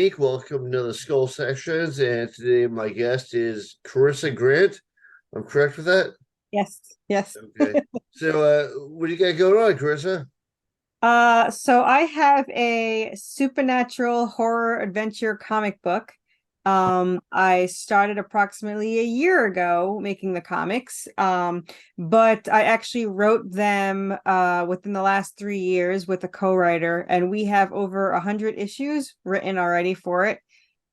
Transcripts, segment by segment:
Hank. Welcome to the Skull Sessions. And today my guest is Corissa Grant. I'm correct with that? Yes, yes. Okay. So, what do you got going on, Carissa? So I have a supernatural horror adventure comic book. I started approximately a year ago making the comics. But I actually wrote them within the last 3 years with a co-writer, and we have over 100 issues written already for it.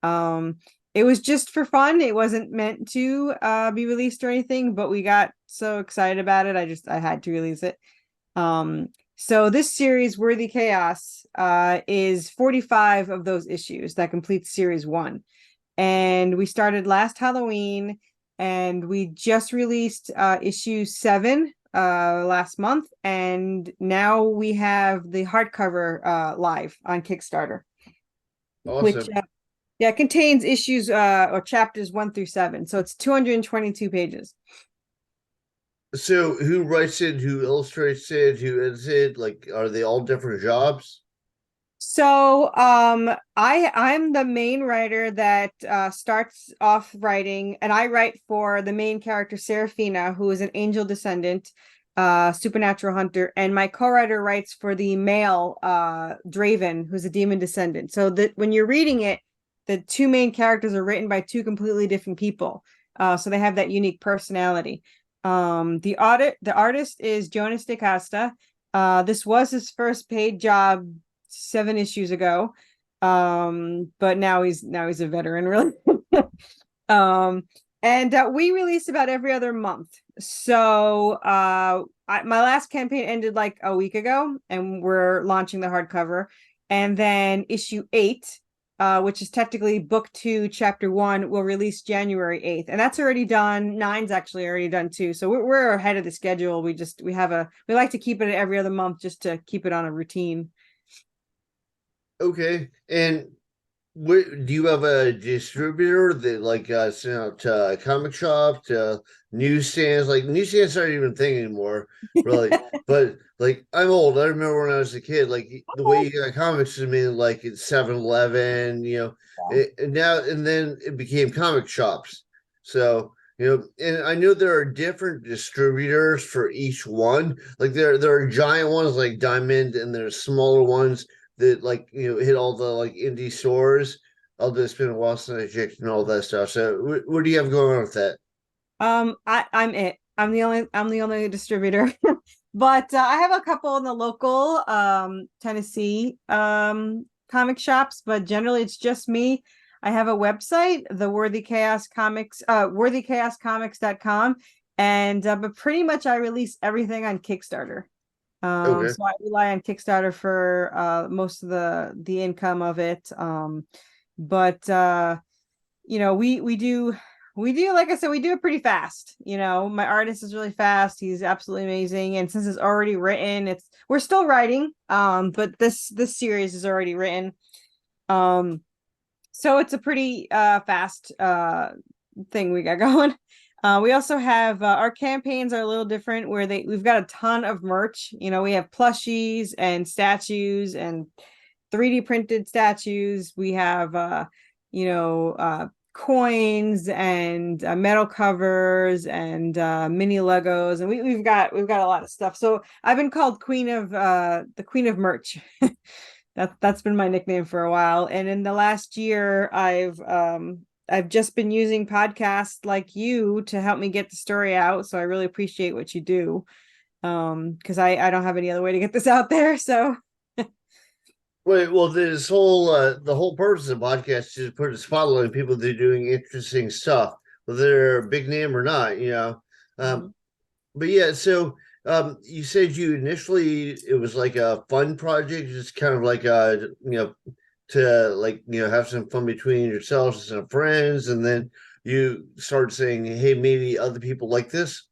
Um, it was just for fun. It wasn't meant to be released or anything, but we got so excited about it. I had to release it. Um, so this series, Worthy Chaos, is 45 of those issues that completes series one. And we started last Halloween, and we just released issue 7 last month, and now we have the hardcover live on Kickstarter, which Awesome. yeah, contains issues or chapters 1 through 7. So it's 222 pages. So, who writes it? Who illustrates it? Who edits it? Like, are they all different jobs? So I'm the main writer that starts off writing, and I write for the main character Serafina, who is an angel descendant, supernatural hunter, and my co-writer writes for the male Draven, who's a demon descendant. So that when you're reading it, the two main characters are written by two completely different people. So they have that unique personality. The artist is Jonas DeCosta. This was his first paid job 7 issues ago. But now he's a veteran, really. um and we release about every other month. So my last campaign ended like a week ago, and we're launching the hardcover. And then issue 8, which is technically book 2 chapter 1, will release January 8th, and that's already done. 9's actually already done too, so we're ahead of the schedule. We like to keep it every other month just to keep it on a routine. Okay. And what do you have a distributor that like send out to comic shop to newsstands? Like newsstands aren't even a thing anymore, really. But like I'm old. I remember when I was a kid, like the way you got comics was mainly like at 7-Eleven, and now and then it became comic shops. So and I know there are different distributors for each one. Like there are giant ones like Diamond, and there's smaller ones that like hit all the like indie stores. Although it's been a while since I checked and all that stuff. So what do you have going on with that? I'm the only distributor. But I have a couple in the local Tennessee comic shops, but generally it's just me. I have a website, the Worthy Chaos Comics, worthychaoscomics.com, and but pretty much I release everything on Kickstarter. Okay. So I rely on Kickstarter for most of the income of it. But we do, like I said, we do it pretty fast. My artist is really fast. He's absolutely amazing. And since it's already written, we're still writing. But this series is already written. So it's a pretty fast thing we got going. We also have our campaigns are a little different, where we've got a ton of merch. We have plushies and statues and 3D printed statues. We have coins and metal covers and mini Legos, and we've got a lot of stuff. So I've been called the Queen of Merch. That's been my nickname for a while. And in the last year, I've just been using podcasts like you to help me get the story out. So I really appreciate what you do. Because I don't have any other way to get this out there. So Wait, well, the whole purpose of the podcast is to put a spotlight on people that are doing interesting stuff, whether they're a big name or not. Um, Mhm. but yeah, so you said you initially it was like a fun project, just kind of like to like have some fun between yourselves and some friends, and then you started saying, "Hey, maybe other people like this."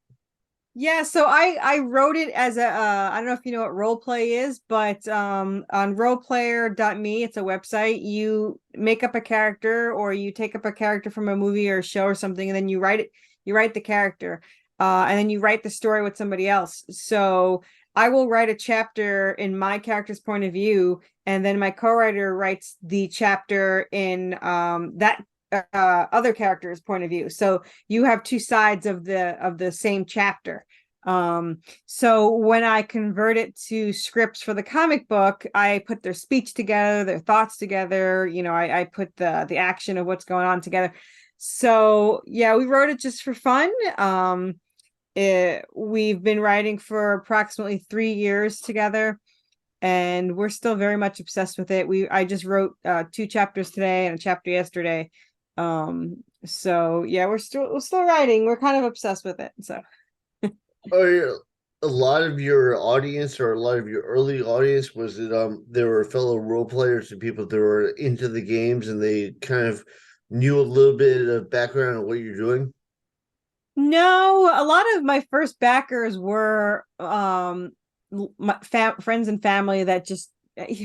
Yeah, so I wrote it as I don't know if you know what role play is, but on roleplayer.me, it's a website. You make up a character, or you take up a character from a movie or a show or something, and then you write the character, and then you write the story with somebody else. So I will write a chapter in my character's point of view, and then my co-writer writes the chapter in that other character's point of view. So you have two sides of the same chapter. So when I convert it to scripts for the comic book, I put their speech together, their thoughts together, I put the action of what's going on together. So yeah, we wrote it just for fun. We've been writing for approximately 3 years together, and we're still very much obsessed with it. I just wrote 2 chapters today and a chapter yesterday. So yeah, we're still writing. We're kind of obsessed with it. So A lot of your audience, or a lot of your early audience, was it there were fellow role players and people that were into the games, and they kind of knew a little bit of background on what you're doing? no, a lot of my first backers were my friends and family that just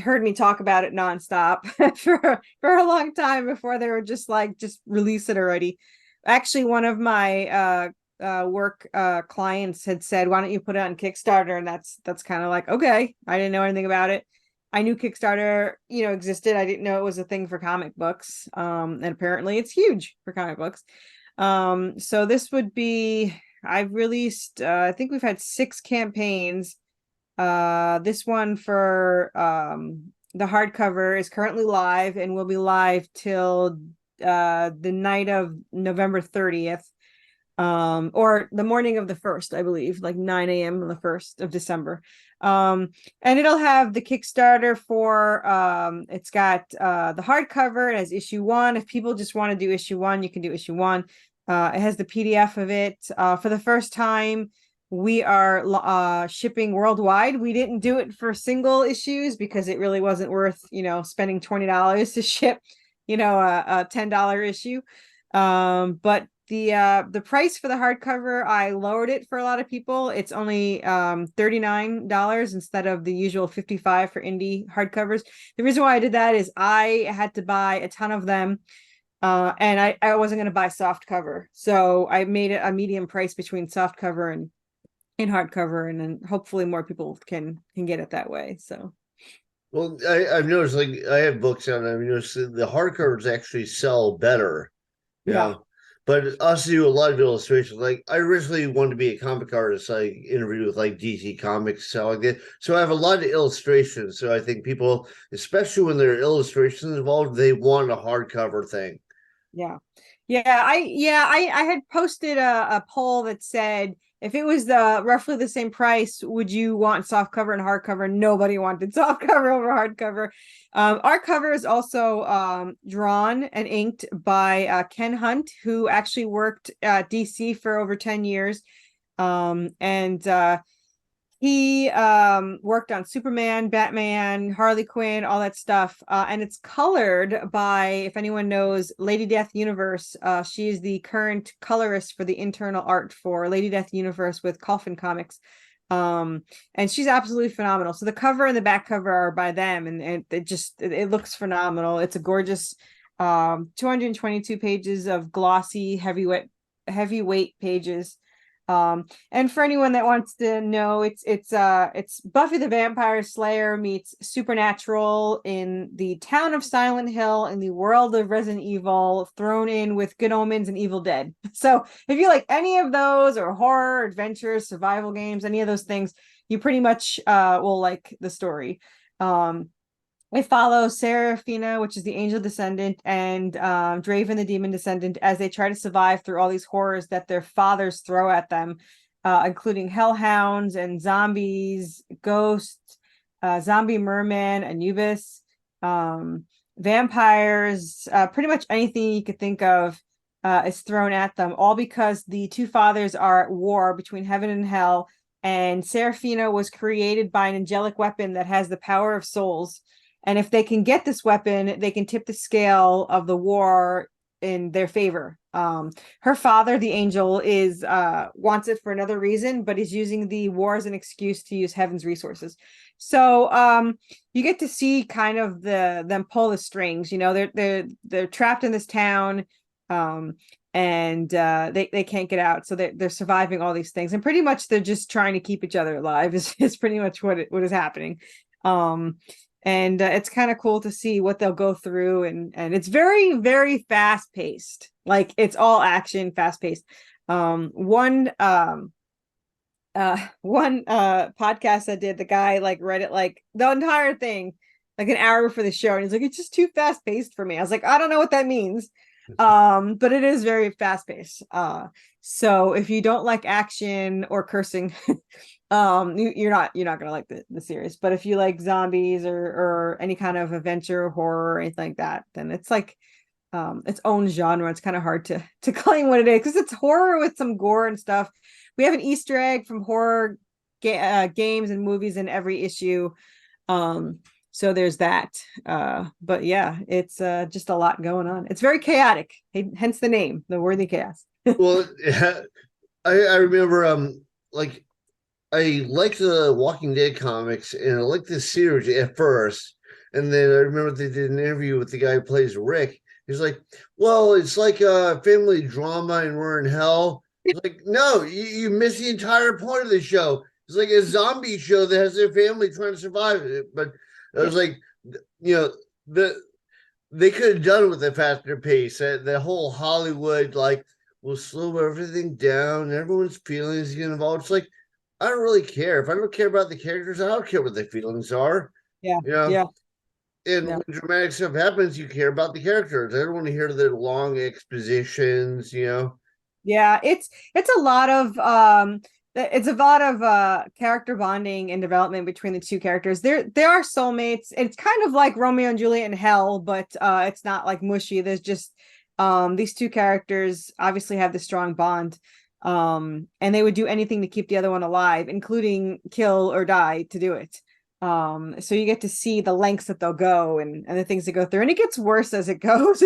heard me talk about it nonstop for a long time before they were just like, just release it already. Actually, one of my work clients had said, why don't you put it on Kickstarter? And that's kind of like, okay, I didn't know anything about it. I knew Kickstarter, existed. I didn't know it was a thing for comic books. And apparently it's huge for comic books. So this would be, I've released, I think we've had 6 campaigns. This one for the hardcover is currently live and will be live till the night of November 30th. Or the morning of the 1st, I believe, like 9 a.m. on the 1st of December. And it'll have the Kickstarter for it's got the hardcover. It has issue 1. If people just want to do issue 1, you can do issue 1. It has the PDF of it. For the first time, we are shipping worldwide. We didn't do it for single issues because it really wasn't worth, spending $20 to ship, a $10 issue. But the price for the hardcover, I lowered it for a lot of people. It's only $39 instead of the usual $55 for indie hardcovers. The reason why I did that is I had to buy a ton of them, and I wasn't going to buy soft cover, so I made it a medium price between soft cover and hardcover, and then hopefully more people can get it that way. So Well, I've noticed, like, I have books out, and I've noticed the hardcovers actually sell better. yeah. But I also do a lot of illustrations. Like, I originally wanted to be a comic artist. I interviewed with like DC Comics, so like that. So I have a lot of illustrations. So I think people, especially when there are illustrations involved, they want a hardcover thing. Yeah. I had posted a poll that said, if it was the roughly the same price, would you want soft cover and hardcover? Nobody wanted soft cover over hardcover. Our cover is also drawn and inked by Ken Hunt, who actually worked at DC for over 10 years. And he worked on Superman, Batman, Harley Quinn, all that stuff. And it's colored by, if anyone knows, Lady Death Universe. She is the current colorist for the internal art for Lady Death Universe with Coffin Comics. And she's absolutely phenomenal. So the cover and the back cover are by them, and it looks phenomenal. It's a gorgeous 222 pages of glossy heavyweight pages. And for anyone that wants to know, it's Buffy the Vampire Slayer meets Supernatural in the town of Silent Hill in the world of Resident Evil, thrown in with Good Omens and Evil Dead. So if you like any of those, or horror, adventures, survival games, any of those things, you pretty much will like the story. It follows Seraphina, which is the angel descendant, and Draven, the demon descendant, as they try to survive through all these horrors that their fathers throw at them, including hellhounds and zombies, ghosts, zombie merman, Anubis, vampires, pretty much anything you could think of is thrown at them, all because the two fathers are at war between heaven and hell, and Seraphina was created by an angelic weapon that has the power of souls. And if they can get this weapon, they can tip the scale of the war in their favor. Her father, the angel, is wants it for another reason, but is using the war as an excuse to use heaven's resources. So you get to see kind of them pull the strings. They're trapped in this town. and they can't get out, so they're surviving all these things, and pretty much they're just trying to keep each other alive is pretty much what is happening. And it's kind of cool to see what they'll go through, and it's very, very fast paced. Like, it's all action, fast paced. One podcast I did, the guy like read it like the entire thing like an hour before the show, and he's like, it's just too fast paced for me. I was like, I don't know what that means. But it is very fast paced. So if you don't like action or cursing, you're not gonna like the series. But if you like zombies or any kind of adventure, horror, or anything like that, then it's like its own genre. It's kind of hard to claim what it is, because it's horror with some gore and stuff. We have an Easter egg from horror games and movies in every issue. So there's that. But yeah, it's just a lot going on. It's very chaotic, hence the name, The Worthy Chaos. Well, yeah, I remember like I liked the Walking Dead comics, and I liked this series at first. And then I remember they did an interview with the guy who plays Rick. He's like, well, it's like a family drama and we're in hell. It's like, no, you missed the entire point of the show. It's like a zombie show that has their family trying to survive it. But I was like, they could have done it with a faster pace. The whole Hollywood, like, will slow everything down. Everyone's feelings get involved. It's like, I don't really care. If I don't care about the characters, I don't care what their feelings are. Yeah. Yeah. And yeah. when dramatic stuff happens, you care about the characters. I don't want to hear their long expositions, Yeah, it's a lot of character bonding and development between the two characters. They are soulmates. It's kind of like Romeo and Juliet in hell, but it's not like mushy. There's just these two characters obviously have this strong bond. And they would do anything to keep the other one alive, including kill or die to do it. So you get to see the lengths that they'll go and the things they go through, and it gets worse as it goes.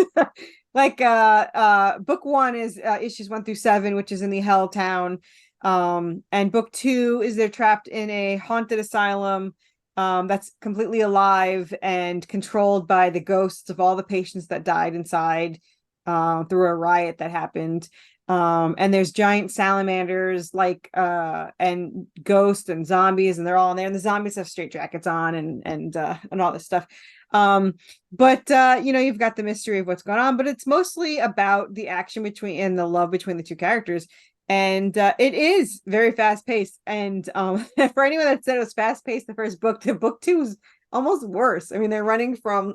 Like book 1 is issues 1 through 7, which is in the hell town. And book 2 is they're trapped in a haunted asylum that's completely alive and controlled by the ghosts of all the patients that died inside through a riot that happened. And there's giant salamanders and ghosts and zombies, and they're all in there, and the zombies have straight jackets on and all this stuff. But you've got the mystery of what's going on, but it's mostly about the action between and the love between the two characters. And it is very fast paced. And for anyone that said it was fast paced the first book, to book 2 is almost worse. I mean, they're running from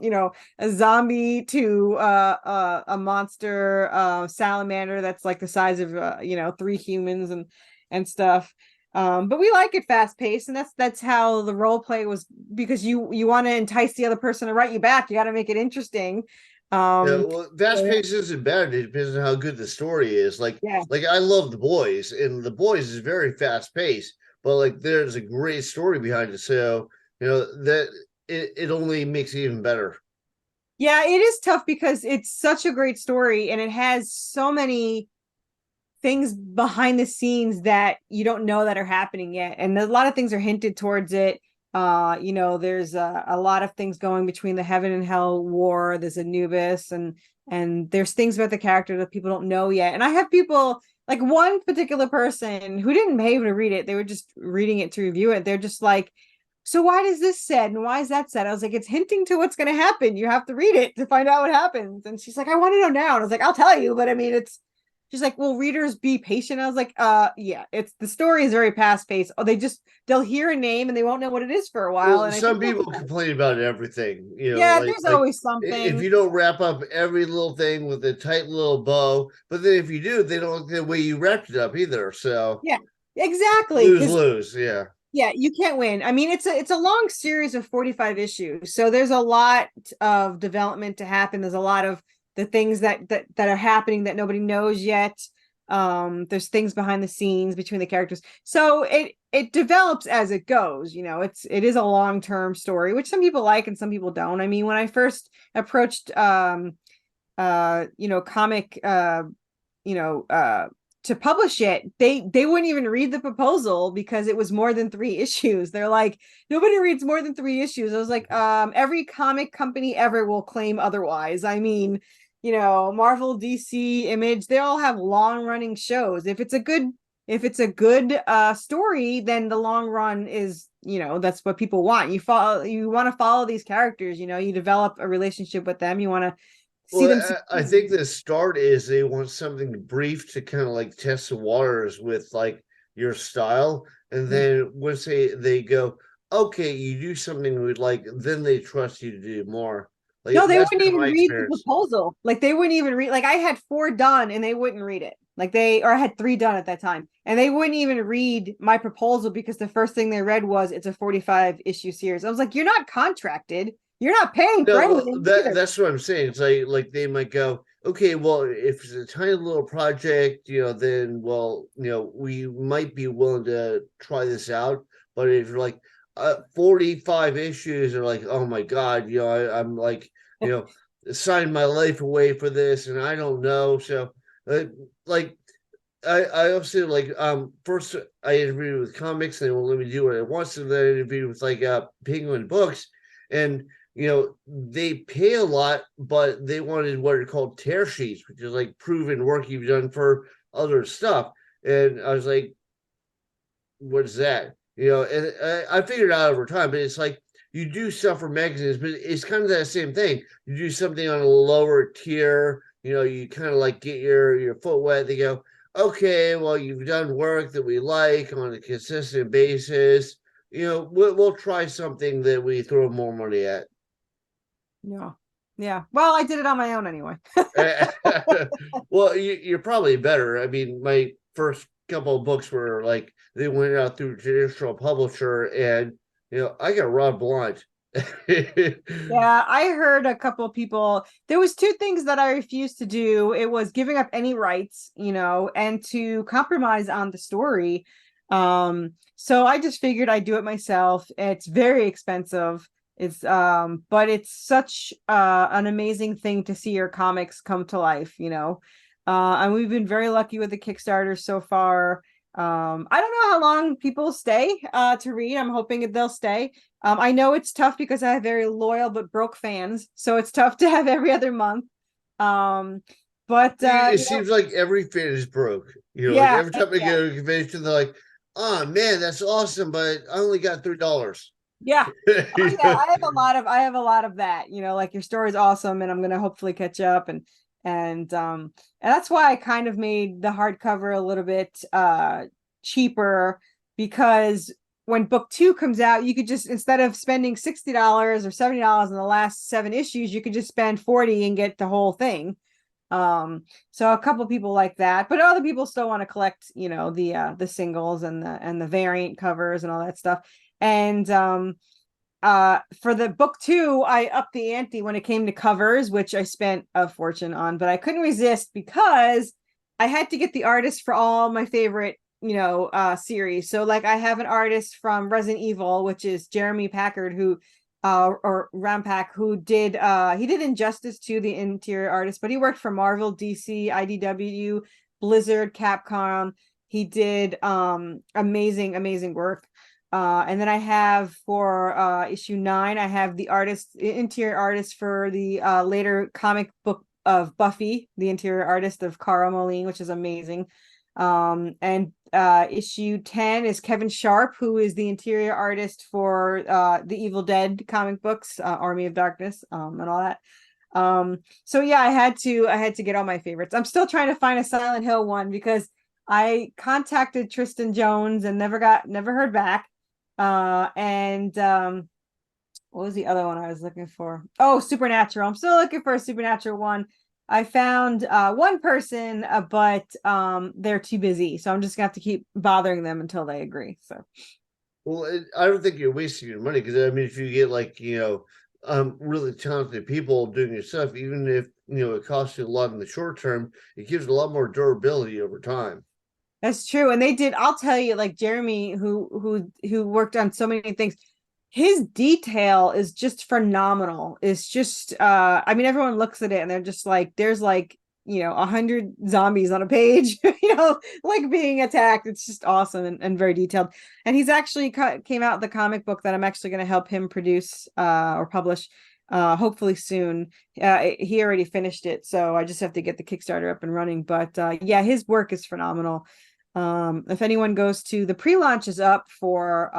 a zombie to a monster salamander that's like the size of 3 humans and stuff. But we like it fast paced, and that's how the role play was, because you want to entice the other person to write you back. You got to make it interesting. Well, fast paced isn't bad. It depends on how good the story is. Like I love The Boys, and The Boys is very fast paced, but like there's a great story behind it. So that it only makes it even better. Yeah, it is tough because it's such a great story, and it has so many things behind the scenes that you don't know that are happening yet, and a lot of things are hinted towards it. There's a lot of things going between the heaven and hell war. There's Anubis, and there's things about the character that people don't know yet. And I have people, like one particular person who didn't pay to read it, they were just reading it to review it. They're just like, so why does this said and why is that said? I was like, it's hinting to what's going to happen. You have to read it to find out what happens. And she's like, I want to know now. And I was like, I'll tell you, but I mean, she's like, well, readers, be patient. I was like, yeah, it's the story is very fast paced. Oh, they'll hear a name and they won't know what it is for a while. Well, and some people complain about everything. Yeah, there's always something. If you don't wrap up every little thing with a tight little bow, but then if you do, they don't like the way you wrapped it up either. So yeah, exactly. Lose. Yeah. Yeah, you can't win. I mean, it's a long series of 45 issues. So there's a lot of development to happen. There's a lot of the things that are happening that nobody knows yet. There's things behind the scenes between the characters. So it develops as it goes. It is a long-term story, which some people like and some people don't. I mean, when I first approached comic to publish it, they wouldn't even read the proposal because it was more than 3 issues. They're like, nobody reads more than 3 issues. I was like, every comic company ever will claim otherwise. I mean, Marvel, DC, Image, they all have long running shows. If it's a good story, then the long run is, that's what people want. You want to follow these characters, you develop a relationship with them. You want to see them Well, I succeed. think the start is they want something brief to kind of like test the waters with like your style, and then once they go, okay, you do something we like, then they trust you to do more. Like No, they that's wouldn't been even my read the experience. proposal. Like they wouldn't even read. Like I had 4 done and they wouldn't read it. Or I had 3 done at that time, and they wouldn't even read my proposal because the first thing they read was it's a 45 issue series. I was like, you're not contracted. You're not paying for No, well, anything either. that's what I'm saying. It's like they might go, okay, well, if it's a tiny little project, then well, we might be willing to try this out. But if you're like 45 issues, are like, oh my God, I'm like, you know, signing my life away for this, and I don't know. So, uh, like, I obviously like first I interviewed with comics and they won't let me do what I want, so then I interviewed with like Penguin Books, and they pay a lot, but they wanted what are called tear sheets, which is like proven work you've done for other stuff. And I was like, what is that? And I figured it out over time, but it's like you do stuff for magazines, but it's kind of that same thing. You do something on a lower tier, you kind of like get your foot wet. They go, okay, well, you've done work that we like on a consistent basis. We'll try something that we throw more money at. Yeah. Yeah. Well, I did it on my own anyway. Well, you're probably better. I mean, my first couple of books were like they went out through a traditional publisher, and I got robbed blind. Yeah, I heard a couple of people. There was 2 things that I refused to do. It was giving up any rights, and to compromise on the story. So I just figured I'd do it myself. It's very expensive. But it's such an amazing thing to see your comics come to life. And we've been very lucky with the Kickstarter so far. I don't know how long people stay to read. I'm hoping that they'll stay. I know it's tough because I have very loyal but broke fans, so it's tough to have every other month. Um, but It seems like every fan is broke. Like yeah, every time I yeah, go to a convention, they're like, "Oh man, that's awesome," but I only got $3. yeah. Oh yeah, I have a lot of that. Like your story's awesome, and I'm gonna hopefully catch up, and that's why I kind of made the hardcover a little bit cheaper, because when book 2 comes out, you could just, instead of spending $60 or $70 in the last 7 issues, you could just spend 40 and get the whole thing. So a couple people like that, but other people still want to collect, the singles and the variant covers and all that stuff. And for the book 2, I upped the ante when it came to covers, which I spent a fortune on, but I couldn't resist because I had to get the artist for all my favorite series. So like I have an artist from Resident Evil, which is Jeremy Packard, who or Rampack, who did he did Injustice to the interior artist, but he worked for Marvel, DC, IDW, Blizzard, Capcom. He did amazing work. And then I have for issue 9, I have the interior artist for the later comic book of Buffy, the interior artist of Cara Moline, which is amazing. And issue 10 is Kevin Sharp, who is the interior artist for the Evil Dead comic books, Army of Darkness, and all that. So yeah, I had to get all my favorites. I'm still trying to find a Silent Hill one because I contacted Tristan Jones and never heard back. And what was the other one I was looking for? Oh, Supernatural. I'm still looking for a Supernatural one. I found one person, but they're too busy, so I'm just gonna have to keep bothering them until they agree. So, Well, I don't think you're wasting your money because I mean, if you get like really talented people doing your stuff, even if it costs you a lot in the short term, it gives a lot more durability over time. that's true. And they did, I'll tell you, like Jeremy, who worked on so many things, his detail is just phenomenal. It's just I mean, everyone looks at it and they're just like, there's like 100 zombies on a page, like being attacked. It's just awesome and very detailed. And he's actually came out the comic book that I'm actually going to help him produce or publish. hopefully soon. He already finished it, so I just have to get the Kickstarter up and running. But yeah, his work is phenomenal. If anyone goes to the pre-launch is up for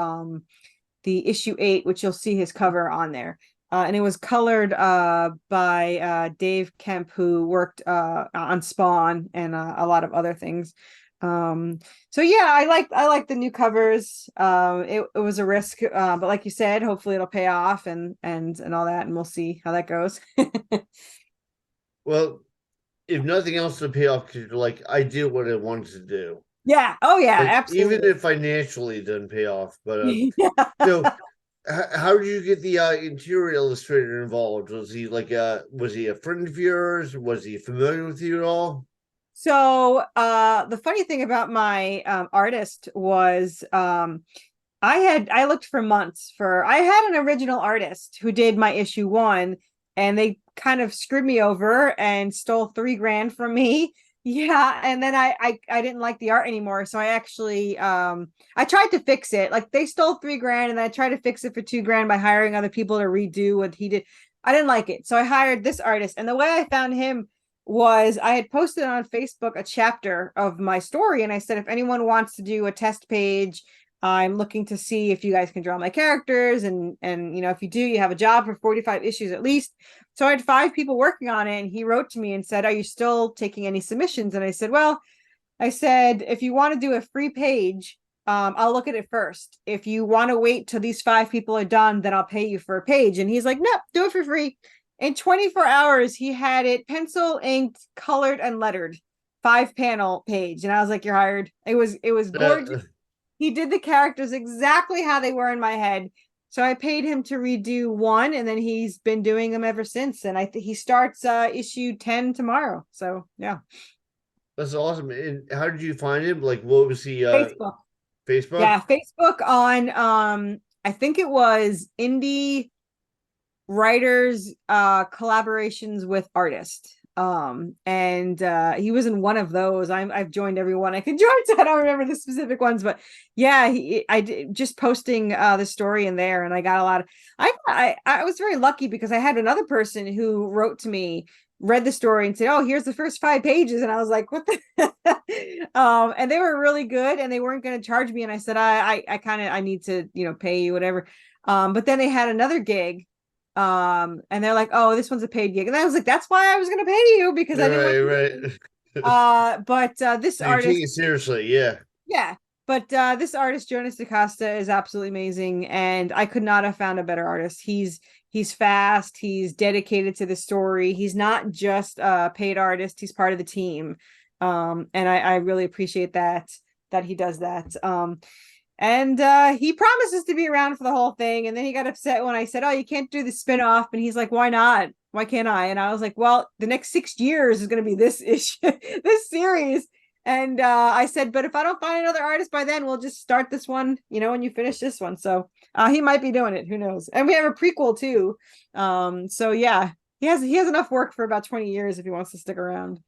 the issue 8, which you'll see his cover on there. And it was colored by Dave Kemp, who worked on Spawn and a lot of other things. So yeah, I like the new covers. It was a risk, but like you said, hopefully it'll pay off and all that, and we'll see how that goes. Well, if nothing else to pay off, because like I did what I wanted to do. Yeah. Oh yeah, Like even absolutely. if financially it doesn't pay off, but Yeah. so how did you get the interior illustrator involved? Was he like was he a friend of yours? Was he familiar with you at all? So the funny thing about my artist was I looked for months for I had an original artist who did my issue 1, and they kind of screwed me over and stole $3,000 from me. Yeah, and then I didn't like the art anymore, so I actually I tried to fix it. Like they stole $3,000, and I tried to fix it for $2,000 by hiring other people to redo what he did. I didn't like it, so I hired this artist, and the way I found him was I had posted on Facebook a chapter of my story, and I said if anyone wants to do a test page, I'm looking to see if you guys can draw my characters, and if you do, you have a job for 45 issues at least. So I had 5 people working on it, and he wrote to me and said, are you still taking any submissions? And I said, well, I said, if you want to do a free page, I'll look at it first. If you want to wait till these 5 people are done, then I'll pay you for a page. And he's like, no, do it for free. In 24 hours, he had it pencil inked, colored, and lettered, 5-panel page. And I was like, you're hired. It was gorgeous. Uh, He did the characters exactly how they were in my head. So I paid him to redo 1, and then he's been doing them ever since. And I think he starts issue 10 tomorrow. So yeah. that's awesome. And how did you find him? Like, what was he? Facebook. Facebook? Yeah, Facebook on I think it was indie writers collaborations with artists. And he was in one of those. I've joined everyone I can join, so I don't remember the specific ones, but yeah, I did just posting the story in there, and I got a lot of I was very lucky because I had another person who wrote to me, read the story, and said, oh, here's the first 5 pages, and I was like, what the and they were really good, and they weren't going to charge me, and I said, I kind of I need to pay you whatever. But then they had another gig, and they're like, oh, this one's a paid gig, and I was like, that's why I was going to pay you, because I didn't want Right, you. right. But this So you take artist, it seriously, yeah. yeah, but this artist Jonas DaCosta is absolutely amazing, and I could not have found a better artist. He's fast, he's dedicated to the story, he's not just a paid artist, he's part of the team. And I really appreciate that he does that. And he promises to be around for the whole thing. And then he got upset when I said, oh, you can't do the spinoff. And he's like, why not? Why can't I? And I was like, well, the next 6 years is going to be this issue, this series. And I said, but if I don't find another artist by then, we'll just start this one, when you finish this one. So he might be doing it. Who knows? And we have a prequel too. So yeah, he has enough work for about 20 years if he wants to stick around.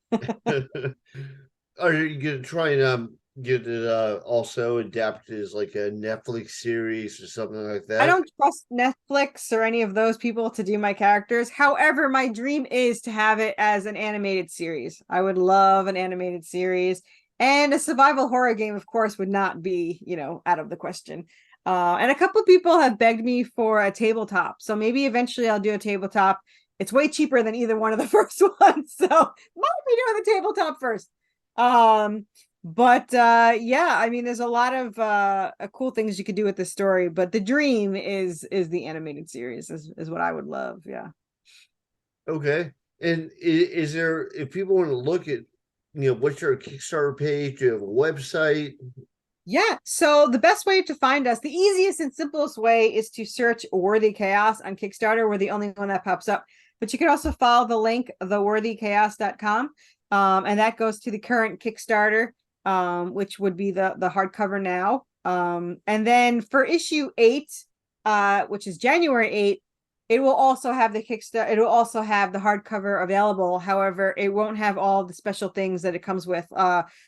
Are you gonna try and get it also adapted as like a Netflix series or something like I that? don't trust Netflix or any of those people to do my characters. However, my dream is to have it as an animated series. I would love an animated series, and a survival horror game, of course, would not be, out of the question. And a couple of people have begged me for a tabletop. So maybe eventually I'll do a tabletop. It's way cheaper than either one of the first ones. So might be doing the tabletop first. Um, but yeah, I mean, there's a lot of cool things you could do with this story, but the dream is the animated series is what I would love. Yeah. Okay. And is there, if people want to look at, what's your Kickstarter page? Do you have a website? Yeah. So the best way to find us, the easiest and simplest way, is to search Worthy Chaos on Kickstarter. We're the only one that pops up. But you can also follow the link, theworthychaos.com. And that goes to the current Kickstarter, which would be the hardcover now. And then for issue 8, which is January 8th, it will also have the Kickstarter. It will also have the hardcover available. However, it won't have all the special things that it comes with.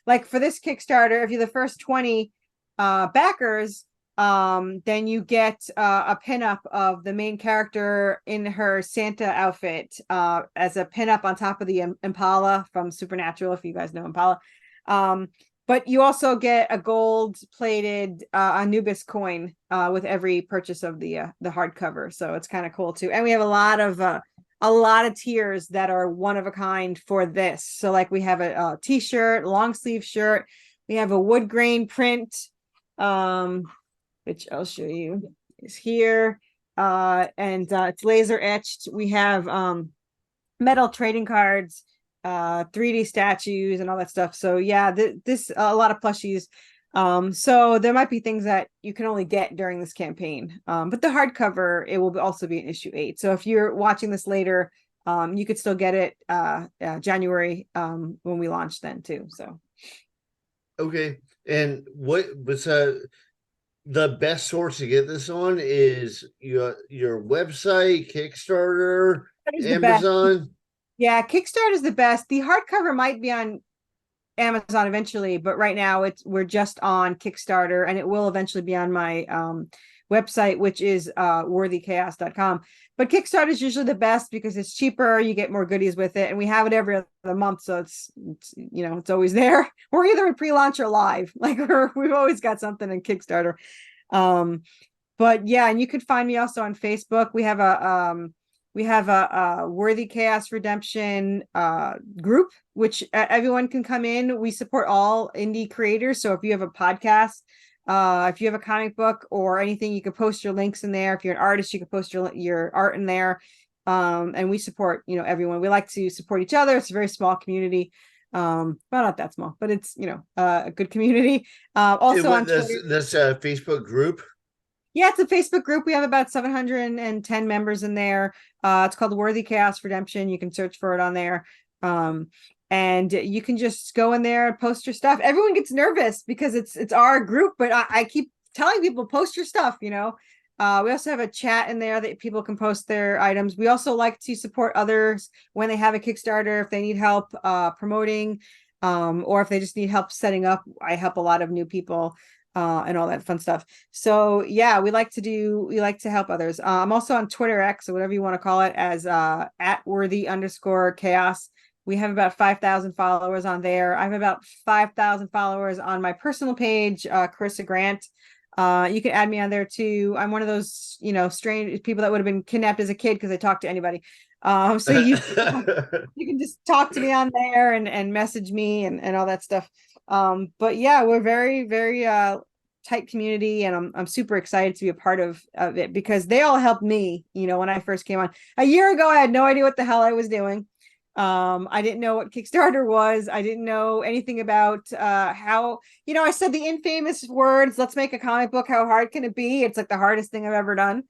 Like for this Kickstarter, if you're the first 20 backers, then you get a pinup of the main character in her Santa outfit as a pinup on top of the Impala from Supernatural, if you guys know Impala. But you also get a gold-plated Anubis coin with every purchase of the hardcover, so it's kind of cool too. And we have a lot of tiers that are one of a kind for this. So like we have a t-shirt, long sleeve shirt, we have a wood grain print, which I'll show you is here. And it's laser etched. We have metal trading cards, 3D statues and all that stuff. So yeah, this a lot of plushies. So there might be things that you can only get during this campaign. But the hardcover, it will also be in issue 8. So if you're watching this later, you could still get it January when we launch then too. So Okay. And what was the best source to get this on is your website, Kickstarter, Amazon? Yeah, Kickstarter is the best. The hardcover might be on Amazon eventually, but right now we're just on Kickstarter, and it will eventually be on my website, which is worthychaos.com. But Kickstarter is usually the best because it's cheaper, you get more goodies with it, and we have it every other month, so it's always there. We're either in pre-launch or live. Like we've always got something in Kickstarter. But yeah, and you could find me also on Facebook. We have a Worthy Chaos Redemption group, which everyone can come in. We support all indie creators. So if you have a podcast, if you have a comic book or anything, you can post your links in there. If you're an artist, you can post your art in there. And we support, everyone. We like to support each other. It's a very small community. Well, not that small, but it's, a good community. Also on Twitter. That's a Facebook group. Yeah, it's a Facebook group. We have about 710 members in there. It's called Worthy Chaos Redemption. You can search for it on there. And you can just go in there and post your stuff. Everyone gets nervous because it's our group, but I keep telling people, post your stuff, We also have a chat in there that people can post their items. We also like to support others when they have a Kickstarter, if they need help promoting, or if they just need help setting up. I help a lot of new people. And all that fun stuff. So yeah, we like to help others. I'm also on Twitter X, or whatever you want to call it, as at worthy_chaos. We have about 5,000 followers on there. I have about 5,000 followers on my personal page, Corissa Grant. You can add me on there too. I'm one of those, strange people that would have been kidnapped as a kid because I talk to anybody. So you can just talk to me on there and message me and all that stuff. But yeah, we're very, very tight community, and I'm super excited to be a part of it because they all helped me, when I first came on. A year ago, I had no idea what the hell I was doing. I didn't know what Kickstarter was. I didn't know anything about how, I said the infamous words, let's make a comic book. How hard can it be? It's like the hardest thing I've ever done.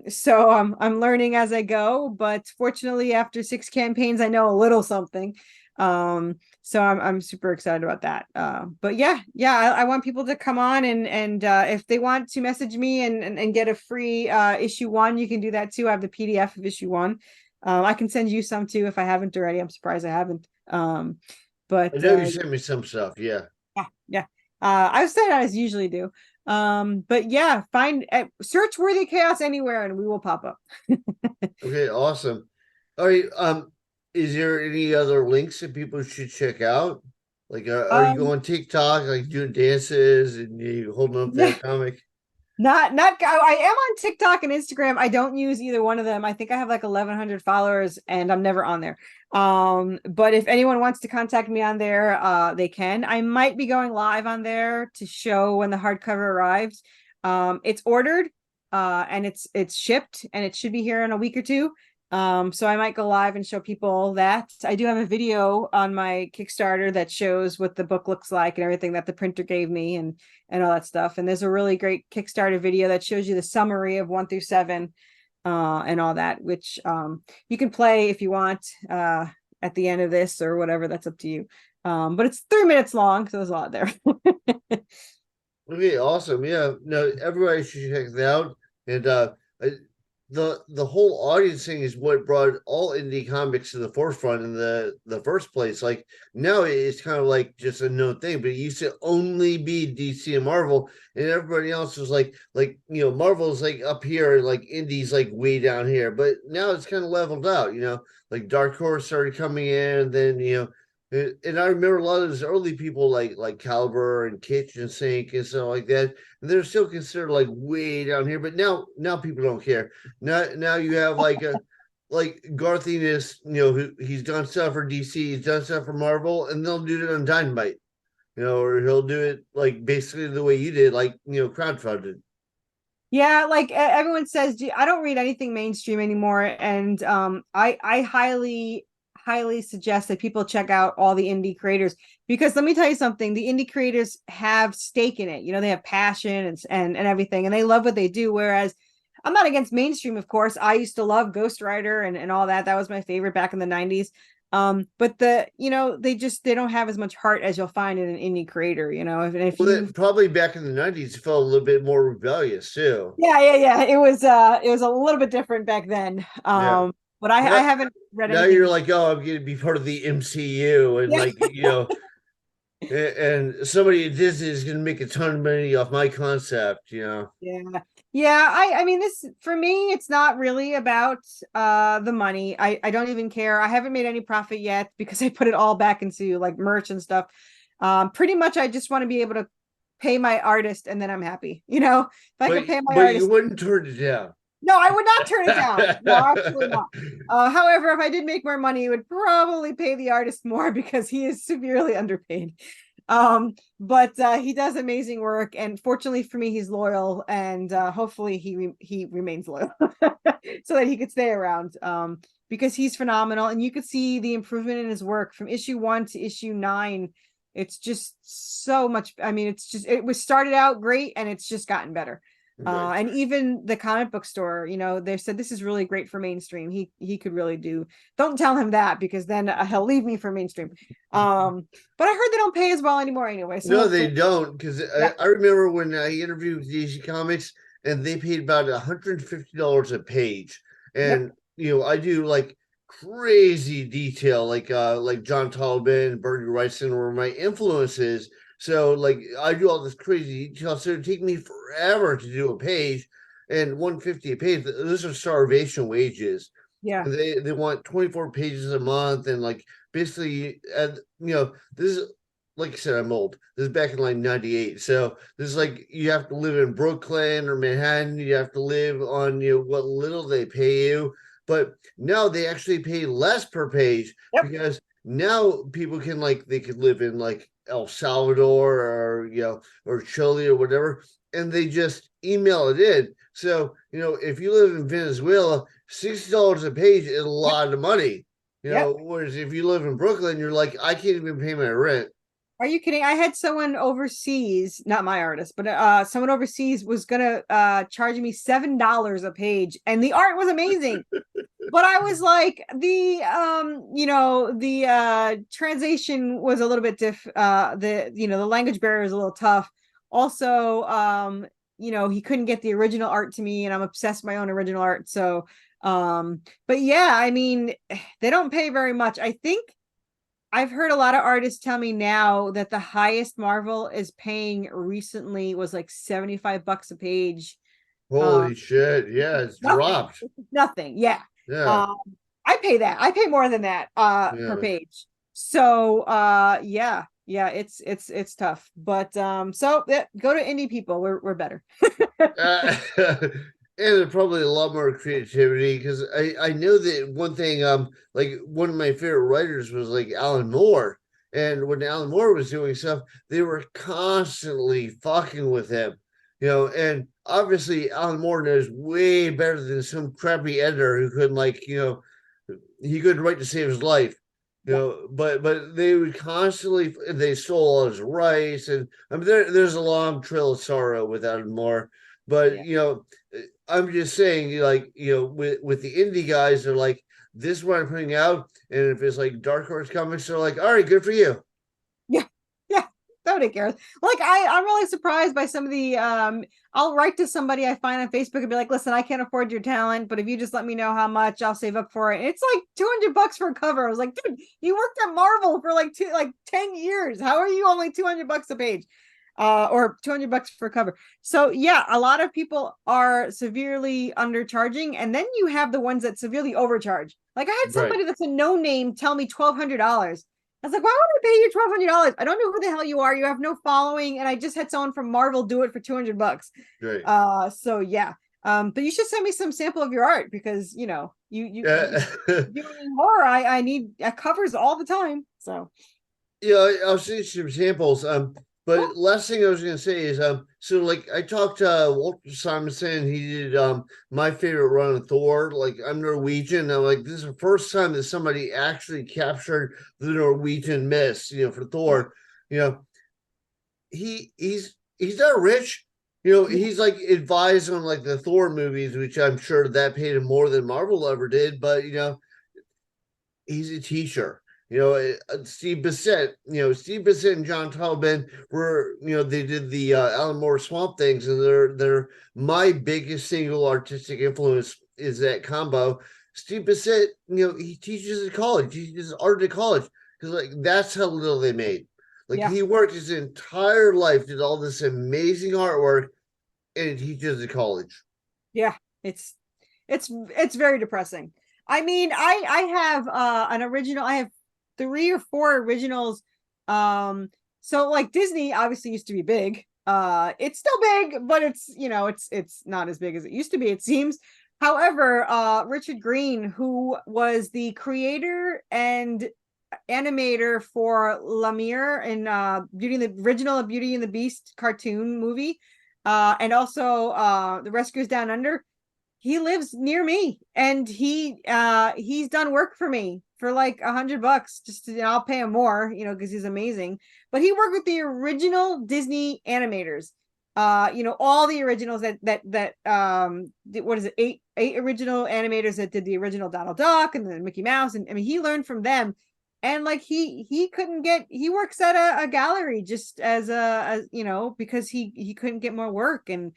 So I'm learning as I go, but fortunately after 6 campaigns, I know a little something. So I'm super excited about that. But yeah, I want people to come on and if they want to message me and get a free issue 1, you can do that too. I have the PDF of issue 1. I can send you some too if I haven't already. I'm surprised I haven't. But I know you sent me some stuff. Yeah. Yeah. I've said as usually do. But yeah, search Worthy Chaos anywhere and we will pop up. Okay, awesome. All right. Is there any other links that people should check out? Like, are you going TikTok, like doing dances and you holding up that comic? Not. I am on TikTok and Instagram. I don't use either one of them. I think I have like 1,100 followers, and I'm never on there. But if anyone wants to contact me on there, they can. I might be going live on there to show when the hardcover arrives. It's ordered, and it's shipped, and it should be here in a week or 2. So I might go live and show people that. I do have a video on my Kickstarter that shows what the book looks like and everything that the printer gave me and all that stuff. And there's a really great Kickstarter video that shows you the summary of 1 through 7 and all that, which you can play if you want at the end of this or whatever. That's up to you. But it's 3 minutes long, so there's a lot there. Okay, awesome. Yeah, no, everybody should check it out. And the whole audience thing is what brought all indie comics to the forefront in the first place. Like now it's kind of like just a known thing, but it used to only be DC and Marvel, and everybody else was Marvel's like up here, and like indie's like way down here. But now it's kind of leveled out, like Dark Horse started coming in, and then and I remember a lot of those early people like Caliber and Kitchen Sink and stuff like that. And they're still considered like way down here, but now people don't care. Now you have like Garth Ennis, he's done stuff for DC, he's done stuff for Marvel, and they'll do it on Dynamite, or he'll do it like basically the way you did, like crowdfunded. Yeah, like everyone says, I don't read anything mainstream anymore, and I highly suggest that people check out all the indie creators, because let me tell you something, the indie creators have stake in it. They have passion and everything, and they love what they do. Whereas I'm not against mainstream, of course. I used to love Ghost Rider and all that. That was my favorite back in the 90s. But they don't have as much heart as you'll find in an indie creator, if Well, probably back in the 90s felt a little bit more rebellious too. Yeah. It was a little bit different back then. Yeah. But I haven't read Now anything. you're like, oh, I'm gonna be part of the MCU, and and somebody at Disney is gonna make a ton of money off my concept. Yeah. I mean, this, for me, it's not really about the money. I don't even care. I haven't made any profit yet because I put it all back into like merch and stuff. Pretty much I just want to be able to pay my artist, and then I'm happy. If I can pay my artist, you wouldn't turn it down. No, I would not turn it down. No, absolutely not. However, if I did make more money, it would probably pay the artist more because he is severely underpaid. But he does amazing work, and fortunately for me, he's loyal, and hopefully he remains loyal so that he could stay around. Because he's phenomenal, and you could see the improvement in his work from issue 1 to issue 9. It's just so much. I mean, it was started out great, and it's just gotten better. And even the comic book store, they said this is really great for mainstream. He could really do. Don't tell him that, because then he'll leave me for mainstream. But I heard they don't pay as well anymore anyway. So no, they don't, because I remember when I interviewed with DC Comics, and they paid about $150 a page, and I do like crazy detail, like John Tolman, Bernie Wrightson were my influences. So like I do all this crazy detail, so it'd take me forever to do a page, and $150 a page. Those are starvation wages. Yeah, they want 24 pages a month, and like basically, this is, like I said, I'm old. This is back in like '98, so this is like you have to live in Brooklyn or Manhattan. You have to live on what little they pay you, but now they actually pay less per page because now people can they could live in like El Salvador or Chile or whatever, and they just email it in. So if you live in Venezuela, $60 a page is a lot of money. Whereas if you live in Brooklyn, you're like, I can't even pay my rent. Are you kidding? I had someone overseas, not my artist, but someone overseas was gonna charge me $7 a page, and the art was amazing. But I was like, the translation was a little bit the language barrier is a little tough. Also, he couldn't get the original art to me, and I'm obsessed with my own original art. So, but yeah, I mean, they don't pay very much. I think I've heard a lot of artists tell me now that the highest Marvel is paying recently was like $75 a page. Holy shit. Yeah, it's dropped. Nothing. Yeah. Yeah. I pay that. I pay more than that per page. So it's tough. But so go to indie people. We're better. And probably a lot more creativity, because I know that one thing, like one of my favorite writers was like Alan Moore. And when Alan Moore was doing stuff, they were constantly fucking with him. And obviously Alan Moore knows way better than some crappy editor who couldn't he couldn't write to save his life. But they would constantly, they stole all his rights, and I mean there's a long trail of sorrow with Alan Moore. But I'm just saying, with the indie guys, they're like, this is what I'm putting out, and if it's like Dark Horse Comics, they're like, all right, good for you. Yeah. nobody cares. Like I'm really surprised by some of the I'll write to somebody I find on Facebook and be like, listen, I can't afford your talent, but if you just let me know how much, I'll save up for it. And it's like $200 for a cover. I was like, dude, you worked at Marvel for like 10 years. How are you only $200 a page? Or $200 for a cover. So yeah, a lot of people are severely undercharging, and then you have the ones that severely overcharge. Like I had Right. somebody that's a no name tell me $1,200. I was like, why would I pay you $1,200? I don't know who the hell you are. You have no following, and I just had someone from Marvel do it for $200. Right. So yeah. But you should send me some sample of your art, because you doing horror. I need covers all the time. So Yeah, I'll see some samples. cool. But last thing I was gonna say is, so like I talked to Walter Simonson. He did my favorite run of Thor. Like I'm Norwegian. And I'm like, this is the first time that somebody actually captured the Norwegian myths. For Yeah. Thor. You know, he's not rich. He's like advised on like the Thor movies, which I'm sure that paid him more than Marvel ever did. But he's a teacher. Steve Bissett and John Tolman were, they did the Alan Moore Swamp Things, and they're my biggest single artistic influence is that combo. Steve Bissett, he teaches at college, he teaches art at college, because like that's how little they made. Like Yeah. he worked his entire life, did all this amazing artwork, and he teaches at college. Yeah. It's very depressing. I mean, I have an original. I have 3 or 4 originals. So like Disney obviously used to be big. It's still big, but it's not as big as it used to be, it seems. However, Richard Green, who was the creator and animator for Lemire in the original Beauty and the Beast cartoon movie, and also The Rescuers Down Under, he lives near me, and he's done work for me for like $100. I'll pay him more, because he's amazing. But he worked with the original Disney animators. All the originals what is it, eight original animators that did the original Donald Duck and then Mickey Mouse, and I mean he learned from them. And like he works at a gallery just as because he couldn't get more work. And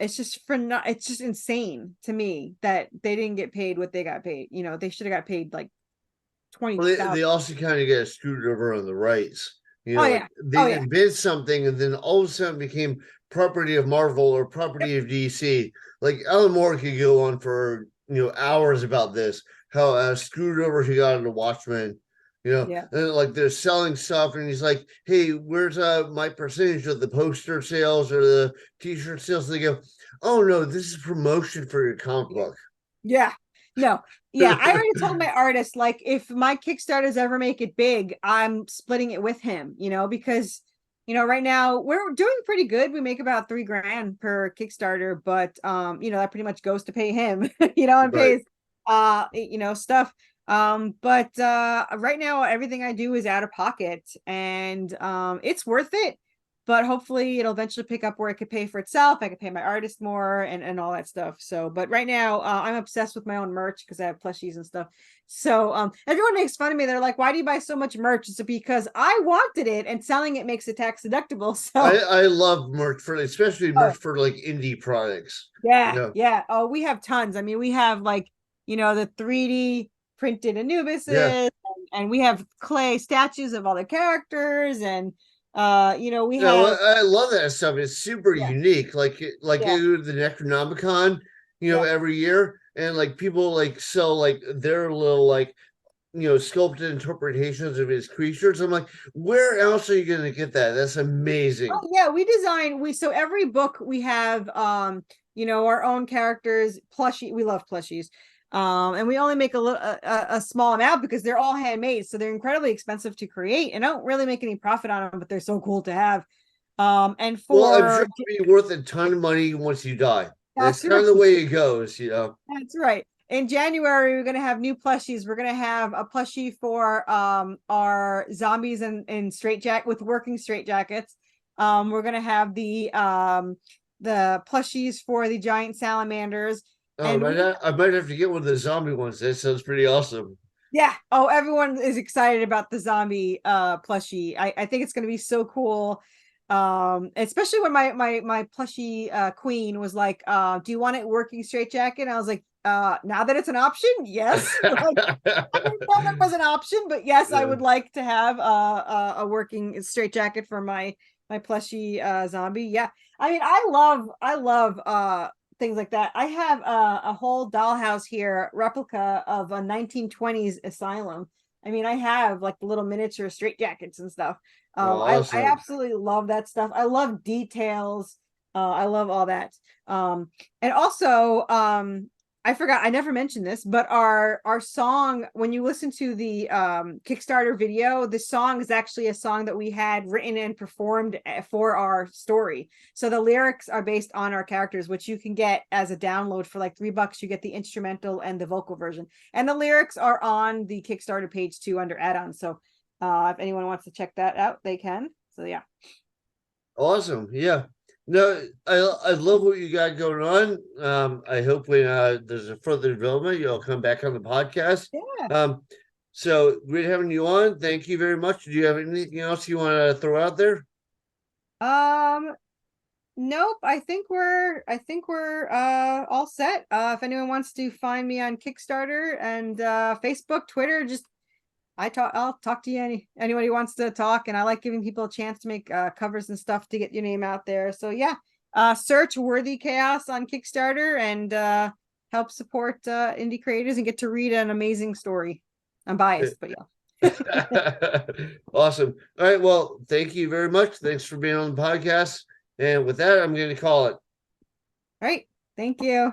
it's just insane to me that they didn't get paid what they got paid. They should have got paid like Well, they 20,000. also kind of get screwed over on the rights. Oh Like yeah. Oh they yeah. invent something and then all of a sudden became property of Marvel or property of DC. Like Alan Moore could go on for hours about this, how screwed over he got into Watchmen. Yeah. And like they're selling stuff, and he's like, "Hey, where's my percentage of the poster sales or the T-shirt sales?" They go, "Oh no, this is promotion for your comic Yeah. book." Yeah. No. Yeah, I already told my artist, like, if my Kickstarters ever make it big, I'm splitting it with him, because right now we're doing pretty good. We make about $3,000 per Kickstarter, but that pretty much goes to pay him, and Right. pays stuff. But right now everything I do is out of pocket, and it's worth it. But hopefully it'll eventually pick up where it could pay for itself. I could pay my artist more and all that stuff. So, but right now I'm obsessed with my own merch because I have plushies and stuff. So everyone makes fun of me. They're like, why do you buy so much merch? It's because I wanted it, and selling it makes it tax deductible. I So I love merch for especially oh, merch for like indie products. You yeah, know, yeah. Oh, we have tons. I mean, we have like, the 3D printed yeah. Anubises, and we have clay statues of all the characters, and we No, have I love that stuff. It's super yeah, unique. Like yeah, the Necronomicon, yeah. every year, and like people like sell like their little like sculpted interpretations of his creatures. I'm like, where else are you gonna get that? That's amazing. Oh yeah, so every book we have our own characters, plushie. We love plushies. And we only make a small amount because they're all handmade, so they're incredibly expensive to create and don't really make any profit on them, but they're so cool to have. And Well, I'm sure for it'll be worth a ton of money once you die. That's that's kind right. of the way it goes. That's right. In January, we're gonna have new plushies. We're gonna have a plushie for our zombies in straight jacket with working straight jackets. We're gonna have the plushies for the giant salamanders. Oh, And we I might have to get one of the zombie ones. That sounds pretty awesome. Yeah. Oh, everyone is excited about the zombie plushie. I think it's gonna be so cool. Especially when my plushie queen was like, do you want it working straight jacket? I was like, now that it's an option, yes. Like, I didn't know that was an option, but yes, I would like to have a working straight jacket for my plushie zombie. Yeah. I mean, I love things like that. I have a whole dollhouse here, replica of a 1920s asylum. I mean, I have like the little miniature straitjackets and stuff. I Awesome. absolutely love that stuff. I love details. I love all that. And also, I forgot, I never mentioned this, but our song, when you listen to the Kickstarter video, the song is actually a song that we had written and performed for our story. So the lyrics are based on our characters, which you can get as a download for like $3. You get the instrumental and the vocal version. And the lyrics are on the Kickstarter page too under add-ons. So if anyone wants to check that out, they can. So yeah. Awesome. Yeah. No, I love what you got going on. I hope when there's a further development, you'll come back on the podcast. Yeah. So great having you on. Thank you very much. Do you have anything else you want to throw out there? Nope. I think we're all set. If anyone wants to find me on Kickstarter and Facebook, Twitter, just I'll talk to you anybody who wants to talk, and I like giving people a chance to make covers and stuff to get your name out there. So yeah, search Worthy Chaos on Kickstarter and help support indie creators and get to read an amazing story. I'm biased, but yeah. Awesome. All right. Well, thank you very much. Thanks for being on the podcast. And with that, I'm going to call it. All right. Thank you.